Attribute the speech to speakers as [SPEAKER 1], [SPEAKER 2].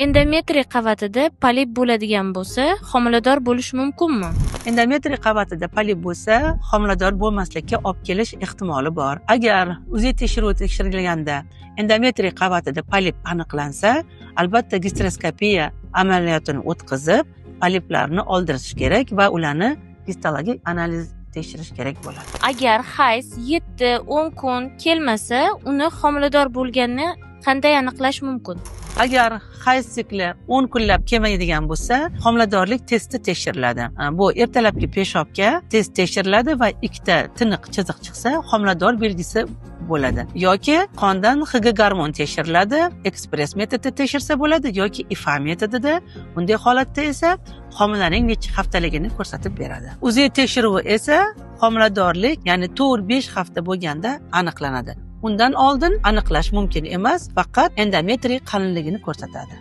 [SPEAKER 1] Endometriy qavatida polip bo'ladigan bo'lsa, homilador bo'lish mumkinmi?
[SPEAKER 2] Endometriy qavatida polip bo'lsa, homilador bo'lmaslikka olib kelish ehtimoli bor. Agar UZI tekshiruvi tekshirilganda endometriy qavatida polip aniqlansa, albatta gastroskopiya amaliyotini o'tkazib, poliplarni oldirish kerak va ularni histologik analiz tekshirish kerak bo'ladi.
[SPEAKER 1] Agar hayz 7-10 kun kelmasa, uni homilador bo'lganini qanday aniqlash mumkin?
[SPEAKER 2] Agar hayz sikli 10 kunlab kelmaydigan bo'lsa, homiladorlik testi tekshiriladi. Bu ertalabki peshobga test tekshiriladi va ikkita tiniq chiziq chiqsa, homilador belgisi bo'ladi. Yoki qondan Hg gormon tekshiriladi, ekspress metodda tekshirsa bo'ladi yoki IFA metodida. Bunday holatda esa homilaning necha haftaligini ko'rsatib beradi. UZI tekshiruvi esa homiladorlik, ya'ni 4-5 hafta bo'lganda aniqlanadi. Undan oldin aniqlash mumkin emas, faqat endometriy qalinligini ko'rsatadi.